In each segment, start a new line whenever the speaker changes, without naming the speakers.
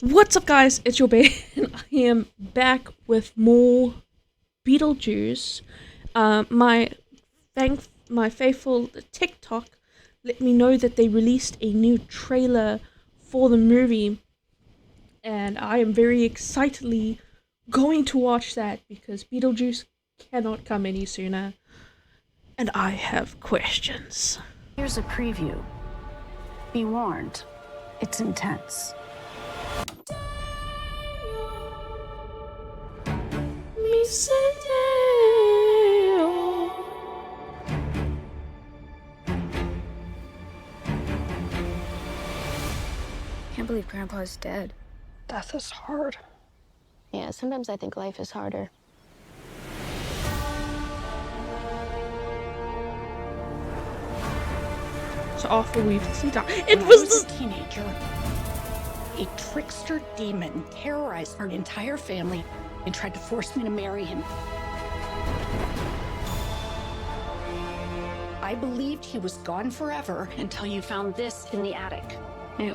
What's up, guys? It's your bear, and I am back with more Beetlejuice. My faithful TikTok let me know that they released a new trailer for the movie, and I am very excitedly going to watch that because Beetlejuice cannot come any sooner, and I have questions.
Here's a preview. Be warned, it's intense.
Can't believe Grandpa's dead.
Death is hard.
Yeah, sometimes I think life is harder.
So after we've seen that,
When I was a teenager, a trickster demon terrorized our entire family and tried to force me to marry him. I believed he was gone forever until you found this in the attic.
Ew.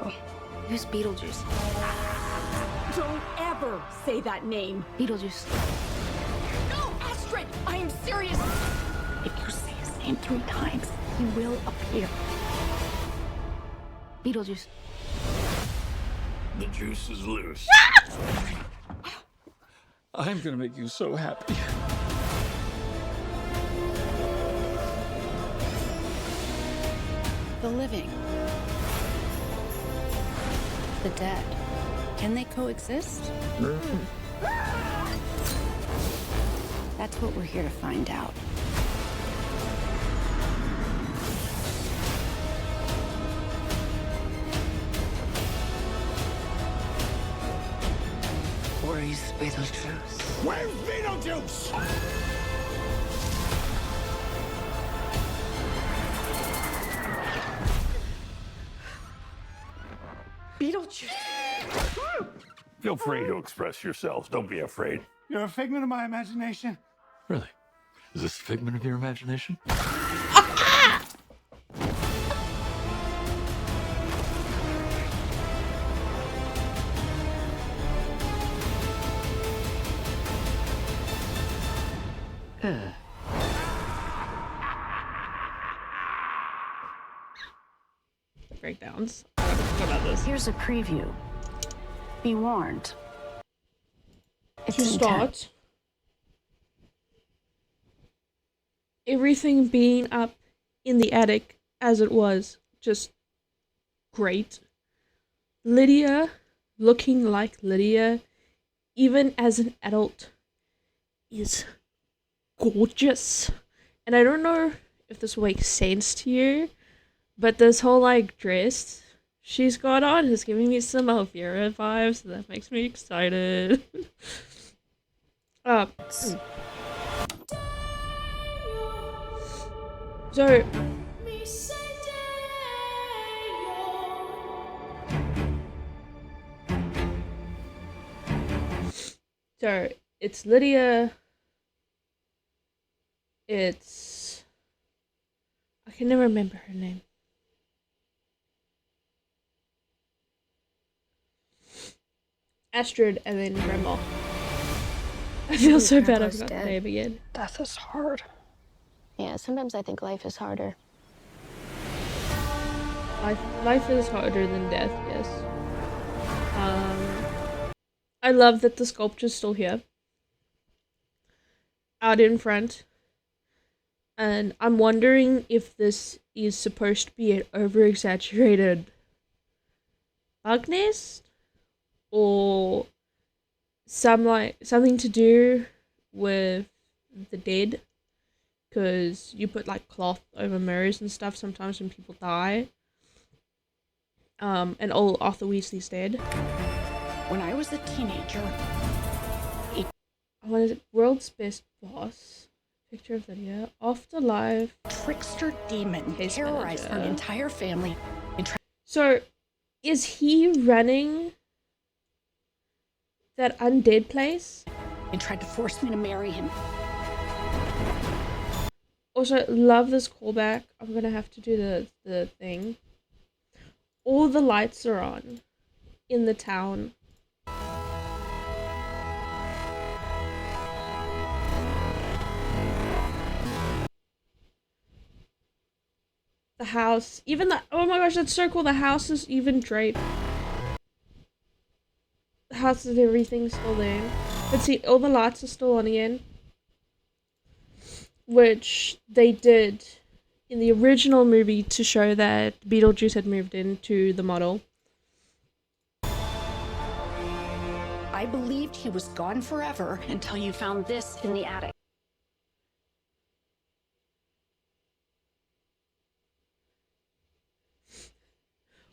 Who's Beetlejuice?
Don't ever say that name.
Beetlejuice.
No, Astrid, I am serious. If you say his name 3 times, he will appear.
Beetlejuice.
The juice is loose. I'm gonna make you so happy.
The living. The dead. Can they coexist? That's what we're here to find out.
Where's Beetlejuice?
Where's Beetlejuice?
Beetlejuice.
Feel free to express yourselves. Don't be afraid.
You're a figment of my imagination.
Really? Is this a figment of your imagination?
Breakdowns. I forgot about this.
Here's a preview. Be warned. It's
To
intense.
start, everything being up in the attic as it was, just great. Lydia looking like Lydia, even as an adult, is gorgeous. And I don't know if this makes sense to you, but this whole like dress she's got on is giving me some Elvira vibes, so that makes me excited. uh, so so it's Lydia. It's I can never remember her name. Astrid and then Grandma. I feel so bad I
Grandpa's
forgot the
dead.
name again.
Death is hard.
Yeah, sometimes I think life is harder.
Life is harder than death, yes. I love that the sculpture's still here. Out in front. And I'm wondering if this is supposed to be an over-exaggerated bug nest? Or something to do with the dead, because you put like cloth over mirrors and stuff sometimes when people die. And old Arthur Weasley's dead.
When I was a teenager,
What is it? World's Best Boss. Picture of video. Afterlife.
trickster demon
Case
terrorized our
manager.
entire family and tried
So, is he running that undead place?
to force me to marry him.
Also, love this callback. I'm gonna have to do the thing. All the lights are on in the town The house, even the, oh my gosh, that's so cool. The house is even draped. The house and everything's still there. But see, all the lights are still on again. Which they did in the original movie to show that Beetlejuice had moved into the model.
I believed he was gone forever until you found this in the attic.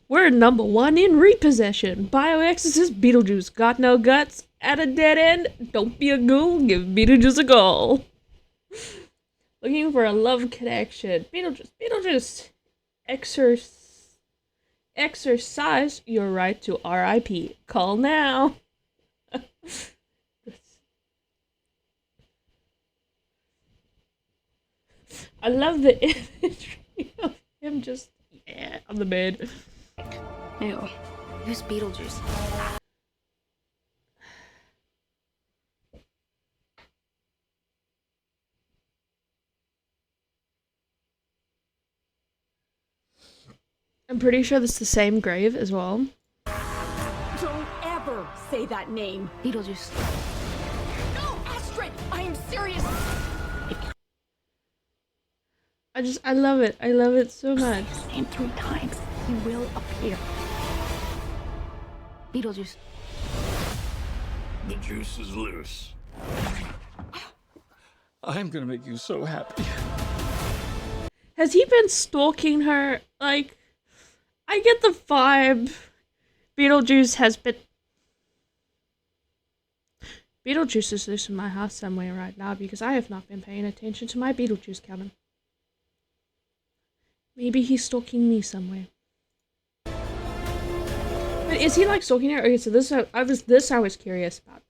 We're #1 in repossession. Bioexorcist Beetlejuice. Got no guts? At a dead end? Don't be a ghoul, give Beetlejuice a call. Looking for a love connection. Beetlejuice. Exercise your right to RIP. Call now. I love the imagery of him just, yeah, on the bed.
Ew. Who's Beetlejuice?
I'm pretty sure that's the same grave as well.
Don't ever say that name.
Beetlejuice.
No, Astrid, I am serious.
I love it. I love it so much.
His name 3 times. He will appear.
Beetlejuice.
The juice is loose.
I'm gonna make you so happy.
Has he been stalking her? Like, I get the vibe Beetlejuice has been... Beetlejuice is loose in my house somewhere right now because I have not been paying attention to my Beetlejuice canon. Maybe he's stalking me somewhere. But is he like stalking her? Okay, so I was curious about.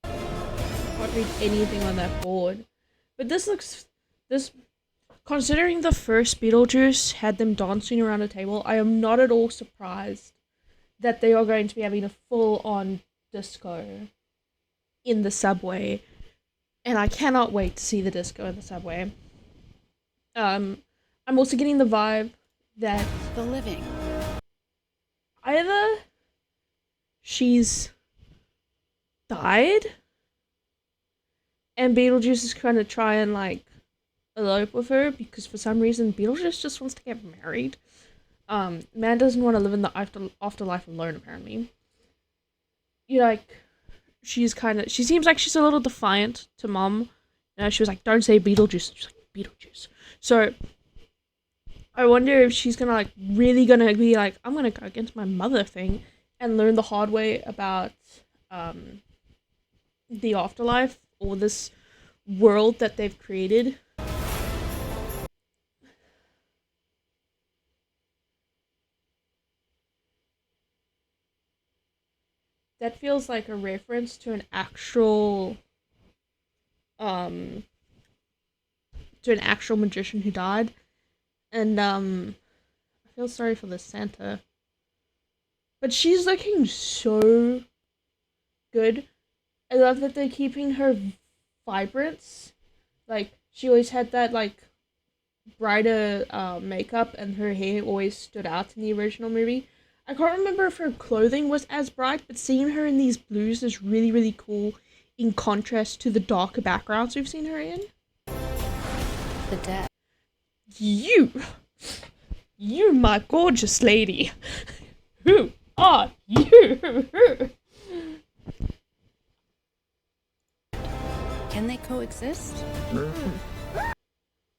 Can't read anything on that board. But this, considering the first Beetlejuice had them dancing around a table, I am not at all surprised that they are going to be having a full-on disco in the subway. And I cannot wait to see the disco in the subway. I'm also getting the vibe that
The living.
either she's died and Beetlejuice is trying to try and like elope with her because for some reason Beetlejuice just wants to get married. Man doesn't want to live in the afterlife alone apparently. You like, she seems like she's a little defiant to Mom. You know, she was like, don't say Beetlejuice. She's like, Beetlejuice. So I wonder if she's really gonna be like, I'm gonna go against my mother thing and learn the hard way about the afterlife or this world that they've created. That feels like a reference to an actual magician who died. And I feel sorry for the Santa. But she's looking so good. I love that they're keeping her vibrance. Like, she always had that, like, brighter makeup and her hair always stood out in the original movie. I can't remember if her clothing was as bright, but seeing her in these blues is really, really cool in contrast to the darker backgrounds we've seen her in.
The dead.
You, my gorgeous lady. Who are you?
Can they coexist?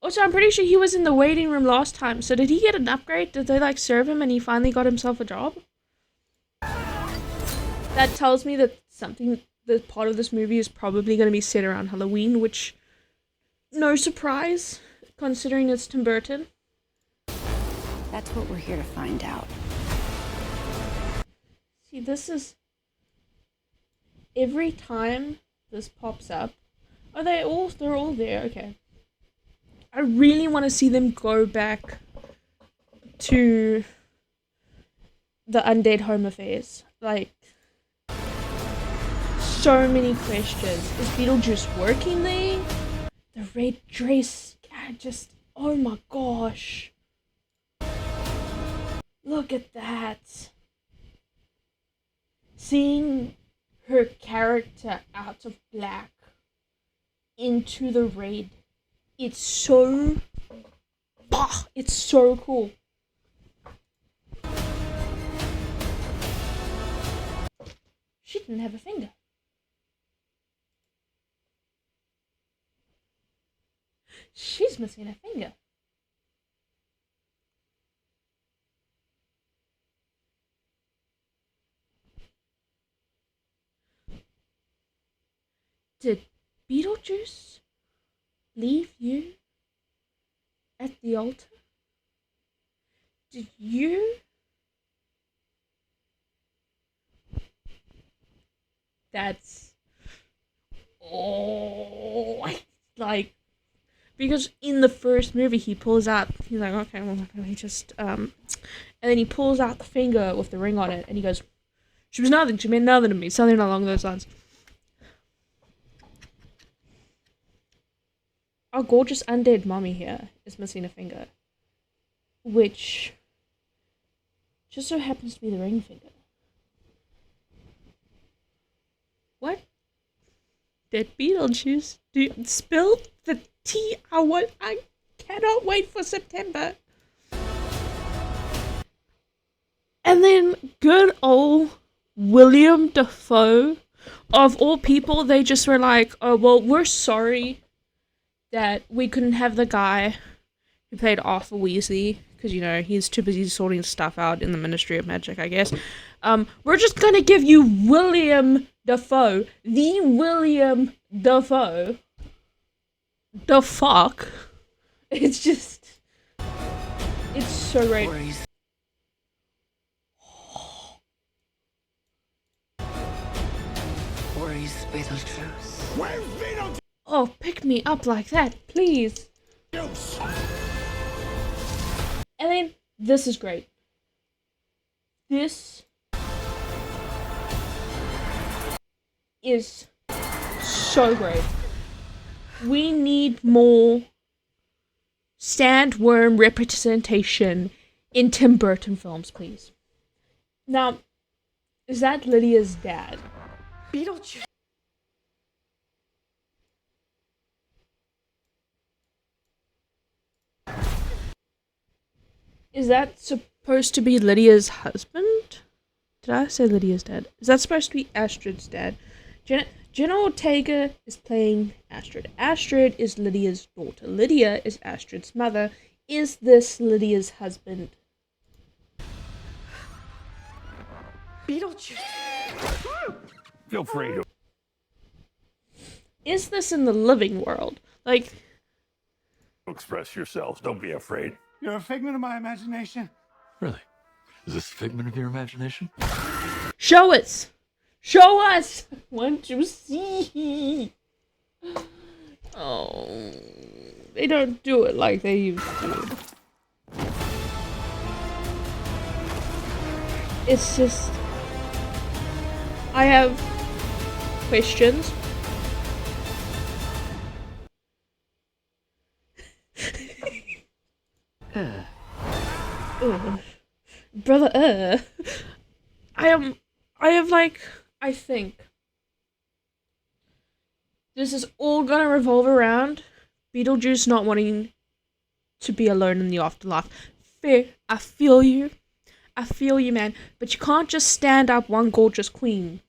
Also, I'm pretty sure he was in the waiting room last time, so did he get an upgrade? Did they, like, serve him and he finally got himself a job? That tells me that that part of this movie is probably going to be set around Halloween, which, no surprise, considering it's Tim Burton.
That's what we're here to find out.
See, this is... Every time this pops up... Oh, they're all there, okay. I really want to see them go back to the undead home affairs. Like, so many questions. Is Beetlejuice working there? The red dress, oh my gosh. Look at that. Seeing her character out of black into the red, it's so cool. She didn't have a finger. She's missing a finger. Did Beetlejuice leave you at the altar? Did you? That's... Oh, like... Because in the first movie, he's like, okay, well, let me just, and then he pulls out the finger with the ring on it, and he goes, she was nothing, she meant nothing to me, something along those lines. Our gorgeous undead mommy here is missing a finger, which just so happens to be the ring finger. What did Beetlejuice do? Spill the tea. I cannot wait for September. And then good old William Dafoe, of all people, they just were like, oh, well, we're sorry that we couldn't have the guy who played Arthur Weasley, because, you know, he's too busy sorting stuff out in the Ministry of Magic, I guess. We're just gonna give you William Dafoe. The William Dafoe. The fuck? It's just... It's so great.
Where's Beetlejuice?
Where's Beetlejuice?
Oh, pick me up like that, please. And then, this is great. This is so great. We need more sandworm representation in Tim Burton films, please. Now, is that Lydia's dad?
Beetlejuice.
Is that supposed to be Lydia's husband? Did I say Lydia's dad? Is that supposed to be Astrid's dad? Jenna Ortega is playing Astrid. Astrid is Lydia's daughter. Lydia is Astrid's mother. Is this Lydia's husband?
Beetlejuice.
Feel free to
Is this in the living world? Like,
express yourselves. Don't be afraid.
You're a figment of my imagination.
Really? Is this a figment of your imagination?
show us! Show us! I want to see! Oh, they don't do it like they used to. It's just... I have questions. Brother, I think this is all gonna revolve around Beetlejuice not wanting to be alone in the afterlife. Fair, I feel you, man, but you can't just stand up one gorgeous queen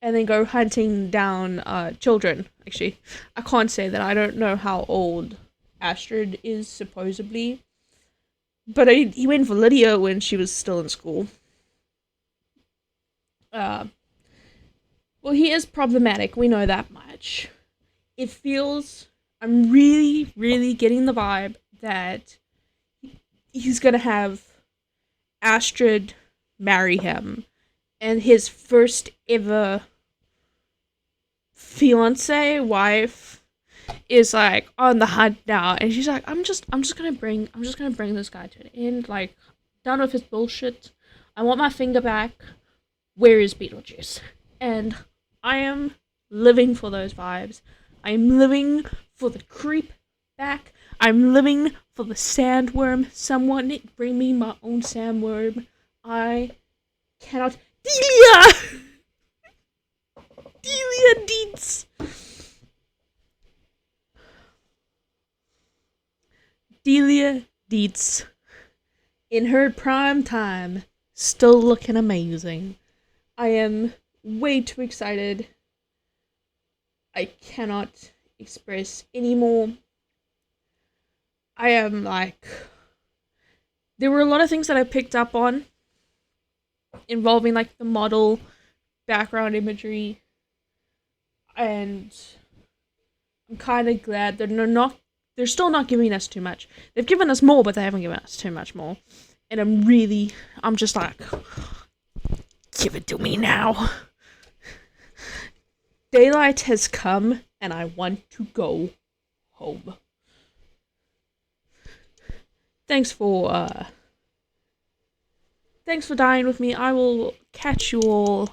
and then go hunting down children. Actually, I can't say that. I don't know how old Astrid is, supposedly. But he went for Lydia when she was still in school. Well, he is problematic. We know that much. It feels... I'm really, really getting the vibe that he's gonna have Astrid marry him. And his first ever fiance, wife, is like on the hunt now, and she's like, I'm just gonna bring this guy to an end, like, done with his bullshit. I want my finger back. Where is Beetlejuice? And I am living for those vibes. I am living for the creep back. I'm living for the sandworm. Someone bring me my own sandworm. I cannot. Delia! Delia Dietz! Delia Dietz. In her prime time. Still looking amazing. I am way too excited. I cannot express anymore. I am like... There were a lot of things that I picked up on involving like the model, background imagery, and I'm kind of glad that they're still not giving us too much. They've given us more, but they haven't given us too much more. And I'm just like, give it to me now. Daylight has come, and I want to go home. Thanks for dying with me. I will catch you all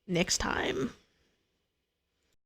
next time.